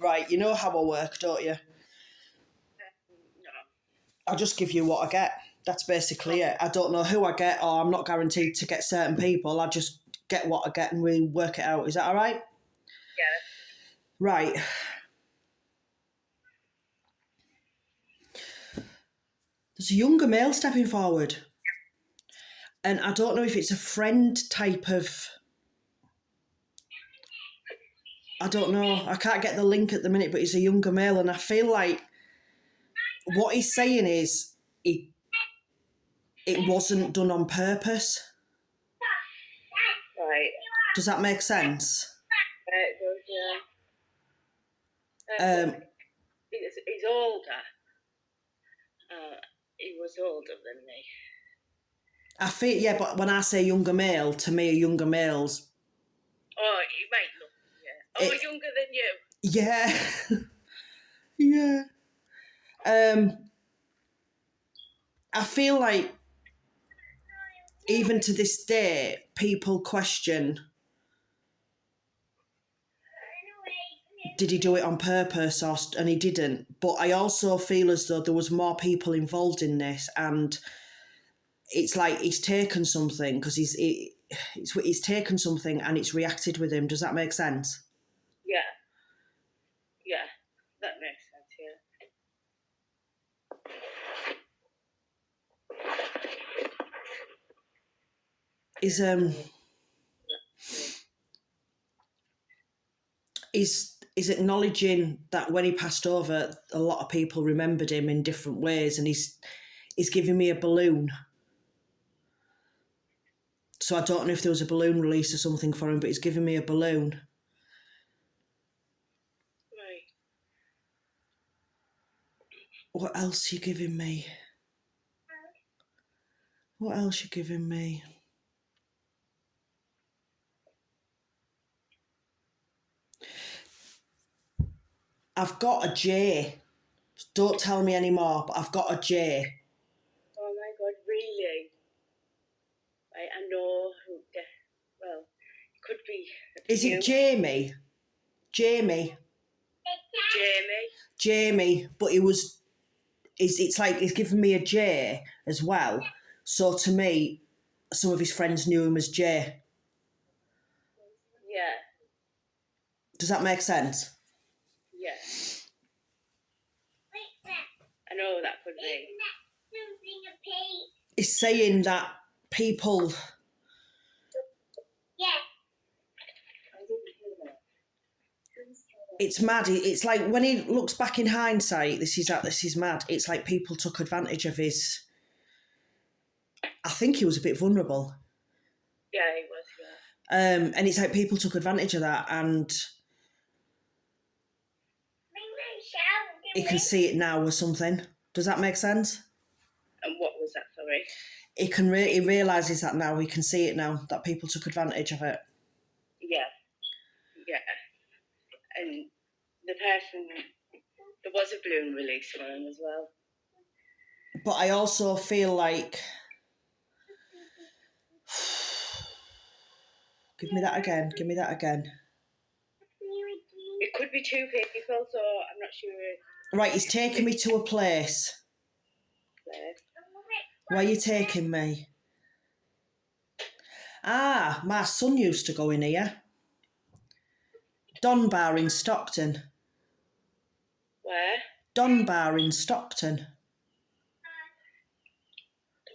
Right, you know how I work, don't you? No. I just give you what I get. That's basically it. I don't know who I get, or I'm not guaranteed to get certain people. I just get what I get and we work it out. Is that all right? Yeah. Right. There's a younger male stepping forward. And I don't know if it's a friend type of... I don't know. I can't get the link at the minute, but he's a younger male, and I feel like what he's saying is it wasn't done on purpose. Right. Does that make sense? It goes, he's older. He was older than me. I feel, yeah, but when I say younger male, to me, a younger male's... Oh, he might look, yeah. Oh, younger than you. Yeah. Yeah. I feel like even to this day, people question, did he do it on purpose, and he didn't. But I also feel as though there was more people involved in this, and it's like he's taken something because he's taken something and it's reacted with him. Does that make sense? Yeah. Yeah, that makes sense, yeah. Is acknowledging that when he passed over, a lot of people remembered him in different ways, and he's giving me a balloon. So I don't know if there was a balloon release or something for him, but he's giving me a balloon. Right. What else are you giving me? What else are you giving me? I've got a J. Don't tell me anymore, but I've got a J. Oh my God, really? I know who, well, it could be. Is it Jamie? Jamie. Jamie, but it's like he's given me a J as well. So to me, some of his friends knew him as J. Yeah. Does that make sense? Yeah. I know that could be. It's saying that people... Yeah. It's mad. It's like when he looks back in hindsight, this is mad. It's like people took advantage of his... I think he was a bit vulnerable. Yeah, he was, yeah. And it's like people took advantage of that, and he can see it now or something. Does that make sense? And what was that, sorry? He realises that now. He can see it now, that people took advantage of it. Yeah. Yeah. And the person, there was a balloon release for him as well. But I also feel like... Give me that again. It could be two people, so I'm not sure. Right, he's taking me to a place. Where are you taking me? Ah, my son used to go in here. Don Bar in Stockton. Where? Don Bar in Stockton.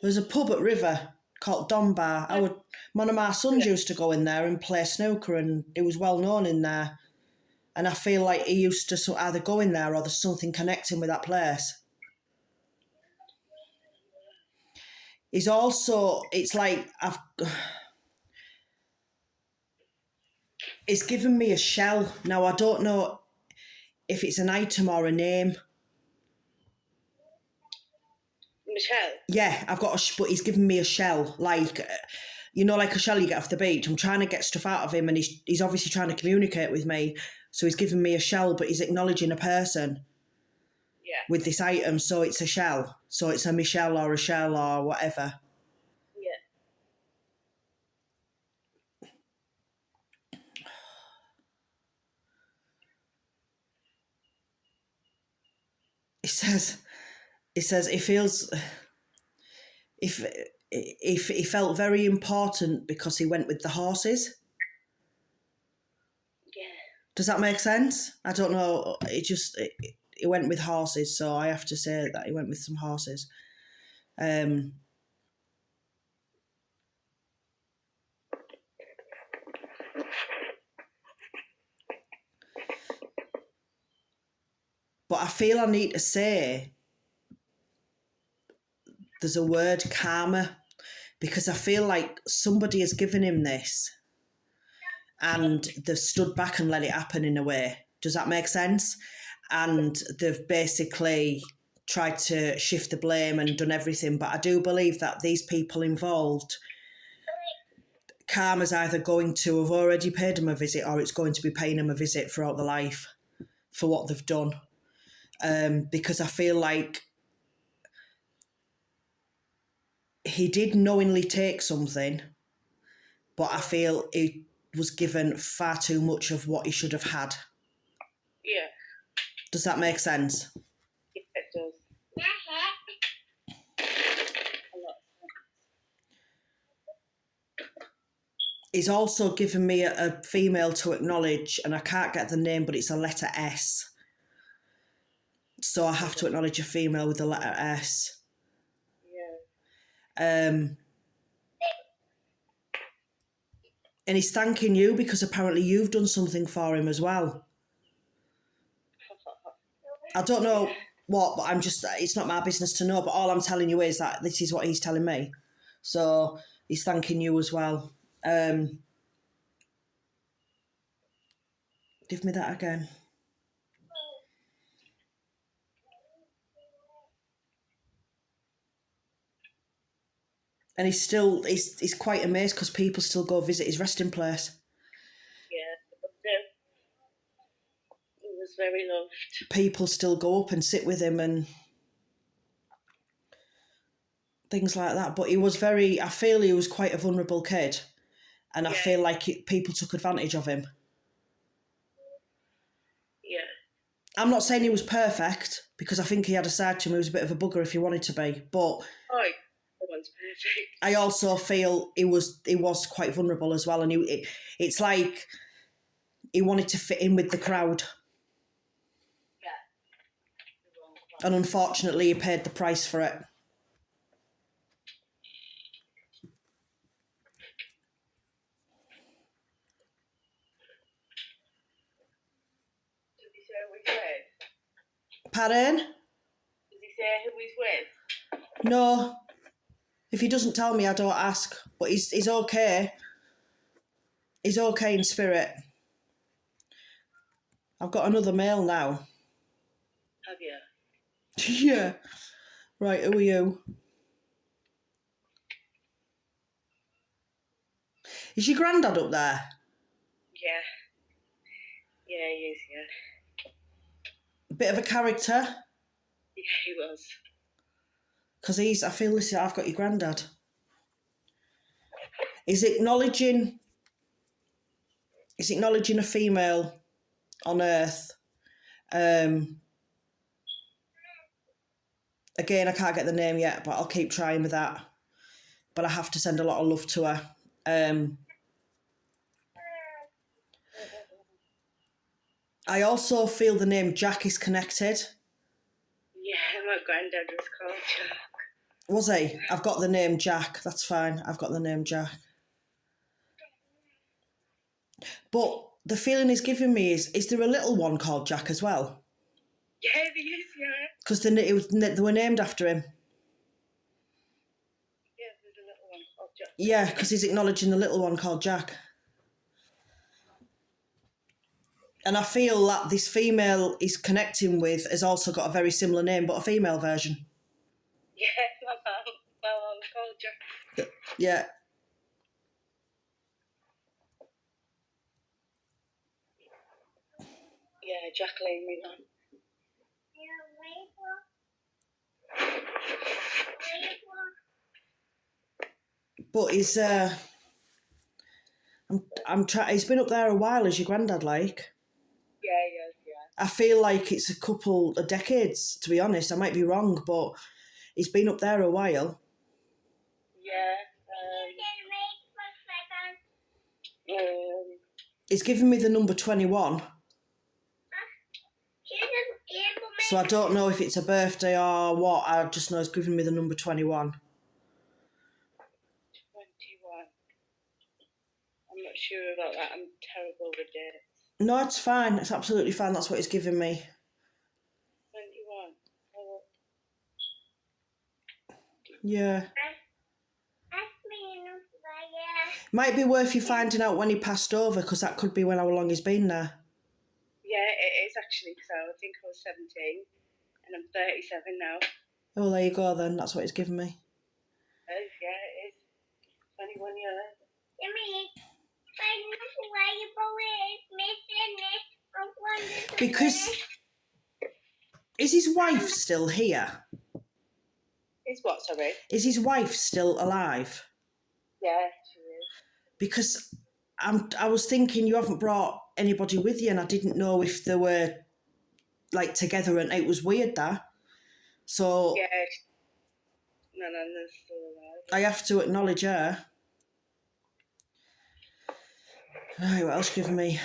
There's a pub at River called Don Bar. One of my sons used to go in there and play snooker, and he was well known in there. And I feel like he used to either go in there or there's something connecting with that place. He's also, it's like it's given me a shell. Now, I don't know if it's an item or a name. Michelle? Yeah, I've got but he's given me a shell, like, you know, like a shell you get off the beach. I'm trying to get stuff out of him, and he's obviously trying to communicate with me. So he's given me a shell, but he's acknowledging a person. Yeah. With this item, so it's a shell. So it's a Michelle or a shell or whatever. Yeah. He says he feels if he felt very important because he went with the horses. Yeah. Does that make sense? I don't know. He went with horses, so I have to say that he went with some horses. But I feel I need to say there's a word karma, because I feel like somebody has given him this and they've stood back and let it happen in a way. Does that make sense? And they've basically tried to shift the blame and done everything. But I do believe that these people involved, karma's either going to have already paid them a visit or it's going to be paying them a visit throughout their life for what they've done. Because I feel like he did knowingly take something, but I feel he was given far too much of what he should have had. Yeah. Does that make sense? It does. A lot. He's also given me a female to acknowledge, and I can't get the name, but it's a letter S. So I have to acknowledge a female with the letter S. Yeah. And he's thanking you because apparently you've done something for him as well. I don't know what, but it's not my business to know, but all I'm telling you is that this is what he's telling me. So he's thanking you as well. Give me that again. And he's quite amazed because people still go visit his resting place. Yeah. He was very loved. People still go up and sit with him and things like that. But I feel he was quite a vulnerable kid. And I feel like people took advantage of him. Yeah. I'm not saying he was perfect, because I think he had a side to him. He was a bit of a bugger if he wanted to be. But Everyone's perfect. I also feel he was quite vulnerable as well. And it's like he wanted to fit in with the crowd. Yeah. And unfortunately, he paid the price for it. Did he say who he's with? Pardon? Does he say who he's with? No. If he doesn't tell me, I don't ask. But he's okay. He's okay in spirit. I've got another mail now. Have you? Yeah. Right, who are you? Is your granddad up there? Yeah. Yeah, he is, yeah. A bit of a character? Yeah, he was. Because I feel this, I've got your granddad. He's acknowledging a female on Earth. Again, I can't get the name yet, but I'll keep trying with that. But I have to send a lot of love to her. I also feel the name Jack is connected. Yeah, my granddad was called Jack. Was he? I've got the name Jack. That's fine. I've got the name Jack. But the feeling he's giving me is there a little one called Jack as well? Yeah, there is, yeah. Because they were named after him. Yeah, there's a little one called Jack. Yeah, because he's acknowledging the little one called Jack. And I feel that this female he's connecting with has also got a very similar name, but a female version. Yeah, my mum called Jack. Yeah. Yeah, Jacqueline Milan. But he's he's been up there a while, as your granddad, like. Yeah, I feel like it's a couple of decades, to be honest. I might be wrong, but he's been up there a while. Yeah. He's given me the number 21. So I don't know if it's a birthday or what. I just know he's given me the number 21. 21. I'm not sure about that. I'm terrible with dates. No, it's fine. It's absolutely fine. That's what he's given me. 21. Oh. Yeah. Might be worth you finding out when he passed over, because that could be when how long he's been there. Yeah, it is actually, because I think I was 17 and I'm 37 now. Oh, there you go then. That's what he's given me. Yeah, it is. 21 years. Because is his wife still here? Is what, sorry? Is his wife still alive? Yeah, she is. Because I was thinking you haven't brought anybody with you, and I didn't know if they were like together, and it was weird that. So yeah, no, they're still alive. I have to acknowledge her. Right, what else giving me?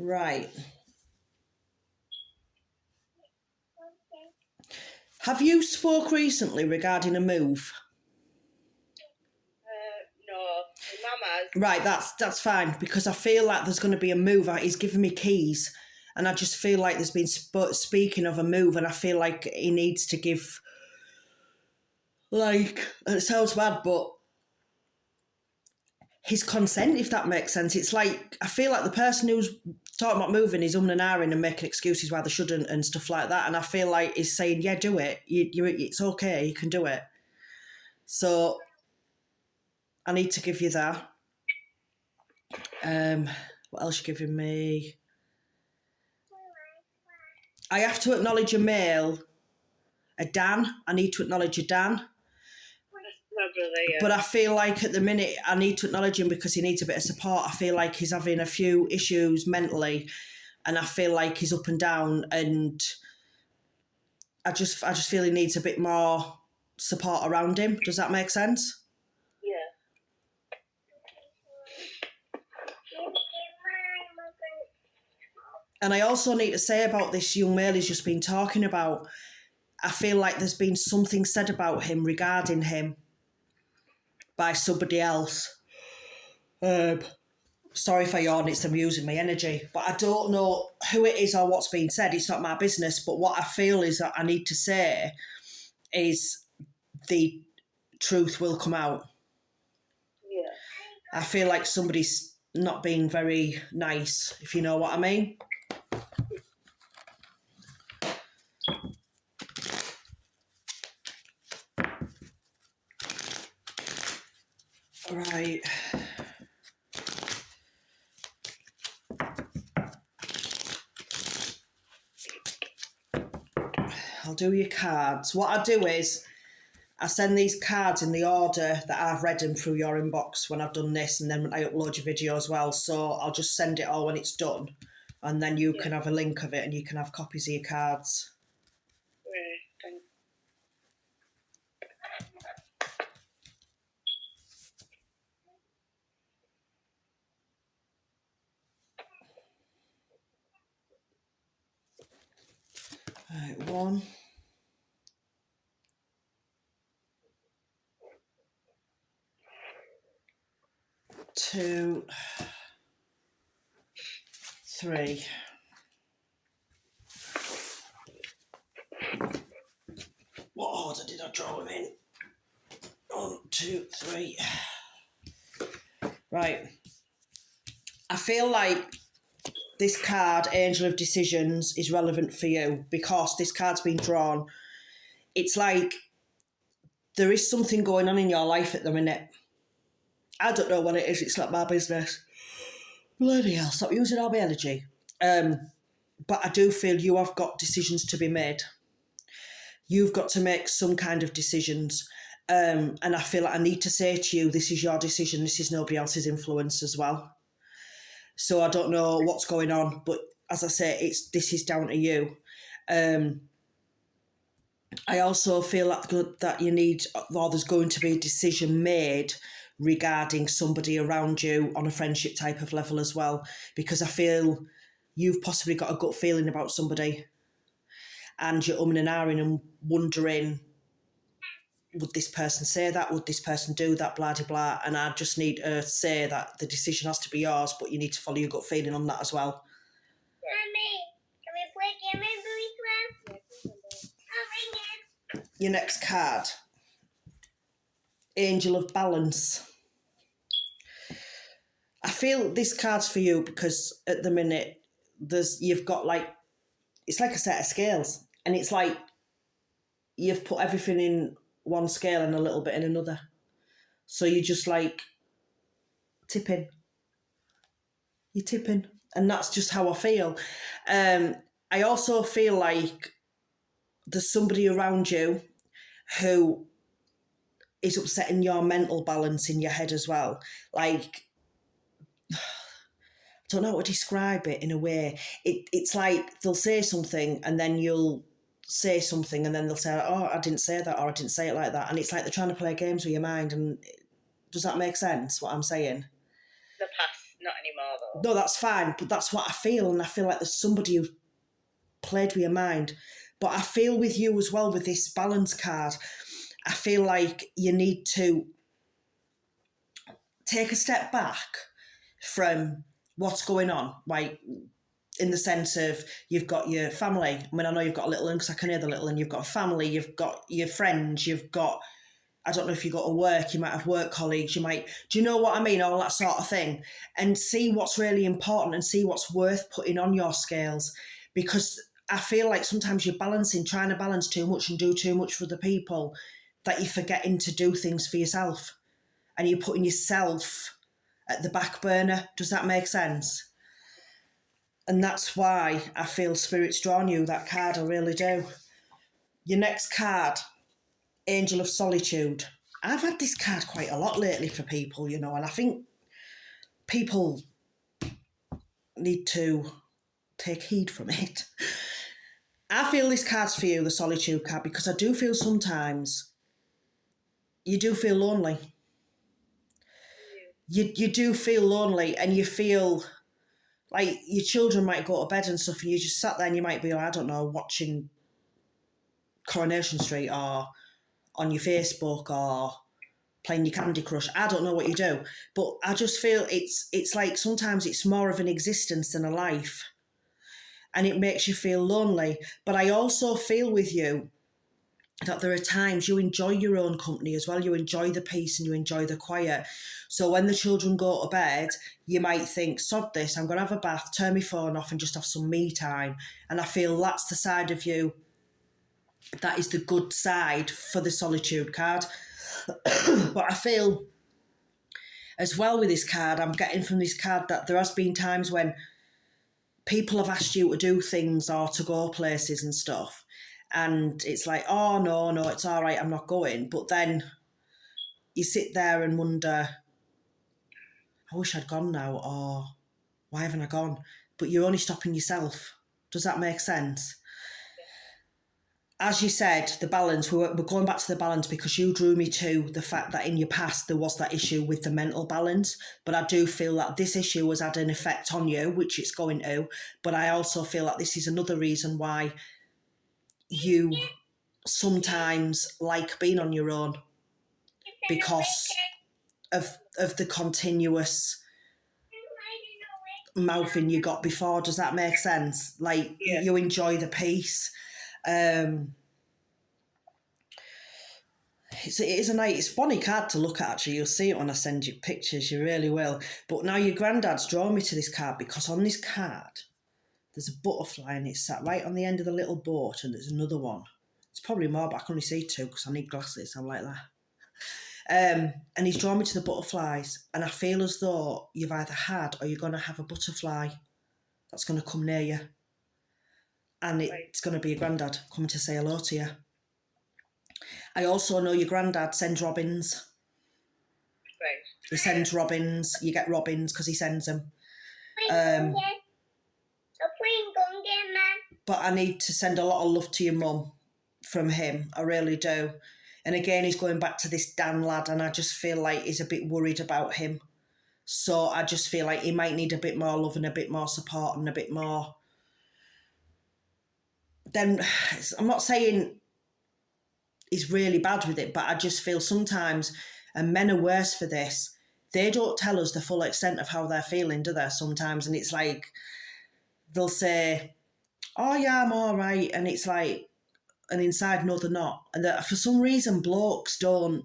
Right. Have you spoke recently regarding a move? No, my mama's. Right, that's fine, because I feel like there's going to be a move. He's given me keys, and I just feel like there's been speaking of a move, and I feel like he needs to give, like, it sounds bad, but his consent, if that makes sense. It's like, I feel like the person who's talking about moving is and ahhing and making excuses why they shouldn't and stuff like that, and I feel like he's saying, yeah, do it. It's okay, you can do it. So I need to give you that. What else you giving me? I have to acknowledge a male, a Dan. I need to acknowledge a Dan. My brother, yeah. But I feel like at the minute I need to acknowledge him because he needs a bit of support. I feel like he's having a few issues mentally, and I feel like he's up and down, and I just feel he needs a bit more support around him. Does that make sense? Yeah. And I also need to say about this young male he's just been talking about, I feel like there's been something said about him regarding him by somebody else. Sorry if I yawn, it's amusing my energy. But I don't know who it is or what's being said. It's not my business. But what I feel is that I need to say is the truth will come out. Yeah. I feel like somebody's not being very nice, if you know what I mean. Right. I'll do your cards. What I do is I send these cards in the order that I've read them through your inbox when I've done this, and then I upload your video as well. So I'll just send it all when it's done, and then you can have a link of it and you can have copies of your cards. Thanks. Right, 1, 2, 3. What order did I draw them in? 1, 2, 3. Right. I feel like this card, Angel of Decisions, is relevant for you because this card's been drawn. It's like there is something going on in your life at the minute. I don't know what it is. It's not my business. Bloody hell, stop using all my energy. but I do feel you have got decisions to be made. You've got to make some kind of decisions. And I feel like I need to say to you, this is your decision, this is nobody else's influence as well. So I don't know what's going on, but as I say, this is down to you. I also feel that you need, or there's going to be a decision made regarding somebody around you on a friendship type of level as well, because I feel you've possibly got a gut feeling about somebody and you're umming and ahhing and wondering, would this person say that? Would this person do that? Blah, blah, blah. And I just need to say that the decision has to be yours, but you need to follow your gut feeling on that as well. Mommy, can we play Game of Thrones? Your next card, Angel of Balance. I feel this card's for you because at the minute you've got it's like a set of scales, and it's like you've put everything in one scale and a little bit in another. So you're just like tipping. You're tipping. And that's just how I feel. I also feel like there's somebody around you who is upsetting your mental balance in your head as well. Like, I don't know how to describe it in a way. It's like they'll say something and then you'll say something and then they'll say, oh, I didn't say that, or I didn't say it like that. And it's like they're trying to play games with your mind. And does that make sense, what I'm saying? The past, not anymore though. No, that's fine, but that's what I feel. And I feel like there's somebody who played with your mind. But I feel with you as well with this balance card, I feel like you need to take a step back from what's going on, like in the sense of you've got your family. I mean, I know you've got a little one because I can hear the little one. You've got a family, you've got your friends, you've got, I don't know if you go to work, you might have work colleagues, do you know what I mean? All that sort of thing. And see what's really important and see what's worth putting on your scales. Because I feel like sometimes you're trying to balance too much and do too much for the people, that you're forgetting to do things for yourself. And you're putting yourself at the back burner. Does that make sense? And that's why I feel Spirit's drawn you that card, I really do. Your next card, Angel of Solitude. I've had this card quite a lot lately for people, and I think people need to take heed from it. I feel this card's for you, the Solitude card, because I do feel sometimes you do feel lonely. You do feel lonely, and you feel like your children might go to bed and stuff, and you just sat there and you might be, I don't know, watching Coronation Street or on your Facebook or playing your Candy Crush. I don't know what you do, but I just feel it's like sometimes it's more of an existence than a life, and it makes you feel lonely. But I also feel with you that there are times you enjoy your own company as well. You enjoy the peace and you enjoy the quiet. So when the children go to bed, you might think, sod this, I'm going to have a bath, turn my phone off and just have some me time. And I feel that's the side of you that is the good side for the Solitude card. But I feel as well with this card, I'm getting from this card that there has been times when people have asked you to do things or to go places and stuff. And it's like, oh, no, it's all right, I'm not going. But then you sit there and wonder, I wish I'd gone now, or why haven't I gone? But you're only stopping yourself. Does that make sense? As you said, the balance, we're going back to the balance because you drew me to the fact that in your past there was that issue with the mental balance. But I do feel that this issue has had an effect on you, which it's going to. But I also feel that this is another reason why you sometimes like being on your own, because of the continuous mouthing you got before. Does that make sense? Like, yeah. You enjoy the peace. It's a funny card to look at, actually. You'll see it when I send you pictures, you really will. But now your granddad's drawn me to this card because on this card there's a butterfly and it's sat right on the end of the little boat, and there's another one. It's probably more, but I can only see two because I need glasses. I'm like that. And he's drawn me to the butterflies, and I feel as though you've either had or you're going to have a butterfly that's going to come near you. and it's going to be your granddad coming to say hello to you. I also know your granddad sends robins. Right. He sends robins. You get robins because he sends them. But I need to send a lot of love to your mum from him. I really do. And again, he's going back to this Dan lad, and I just feel like he's a bit worried about him. So I just feel like he might need a bit more love and a bit more support and a bit more. Then I'm not saying he's really bad with it, but I just feel sometimes, and men are worse for this, they don't tell us the full extent of how they're feeling, do they, sometimes? And it's like, they'll say, oh yeah, I'm all right. And it's like, and inside, no, they're not. And that for some reason, blokes don't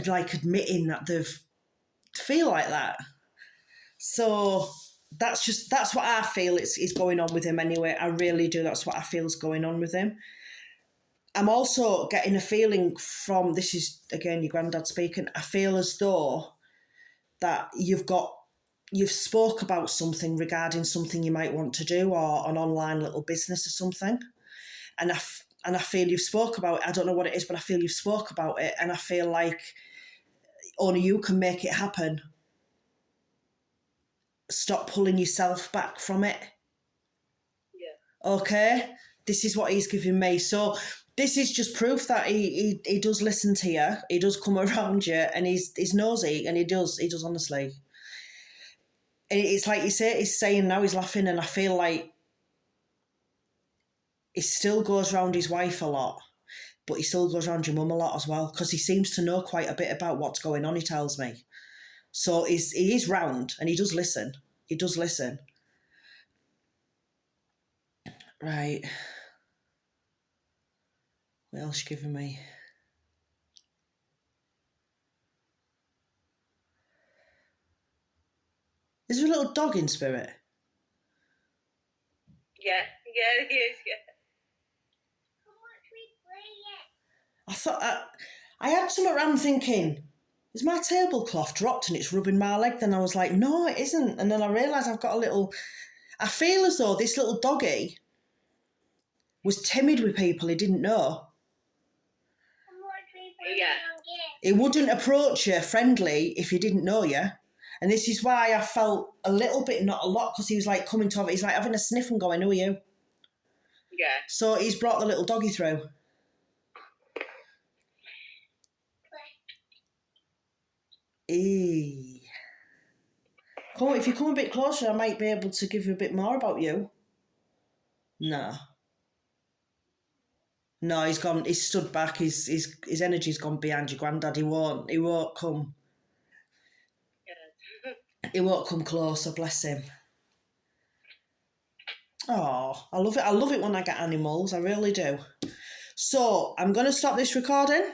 like admitting that they feel like that. So that's what I feel is going on with him anyway. I really do. That's what I feel is going on with him. I'm also getting a feeling from, this is again your granddad speaking, I feel as though that you've spoke about something regarding something you might want to do, or an online little business or something. And I feel you've spoke about it. I don't know what it is, but I feel you've spoke about it, and I feel like only you can make it happen. Stop pulling yourself back from it. Yeah. Okay? This is what he's giving me. So this is just proof that he does listen to you. He does come around you, and he's nosy, and he does honestly. And it's like you say, he's saying now, he's laughing, and I feel like he still goes around his wife a lot, but he still goes around your mum a lot as well, because he seems to know quite a bit about what's going on, he tells me. So he is round, and he does listen. He does listen. Right. What else you giving me? Is there a little dog in spirit? Yeah, it is, yeah. I thought I had something around thinking, is my tablecloth dropped and it's rubbing my leg? Then I was like, no, it isn't. And then I realised I've got I feel as though this little doggy was timid with people he didn't know. Yeah. He wouldn't approach you friendly if he didn't know you. And this is why I felt a little bit, not a lot, because he was like coming to, he's like having a sniff and going, who are you? Yeah. So he's brought the little doggy through. If you come a bit closer, I might be able to give you a bit more about you. No, he's gone. He's stood back. His energy's gone behind your granddad. He won't come. Yeah. He won't come closer. Bless him. Oh, I love it. I love it when I get animals. I really do. So I'm going to stop this recording.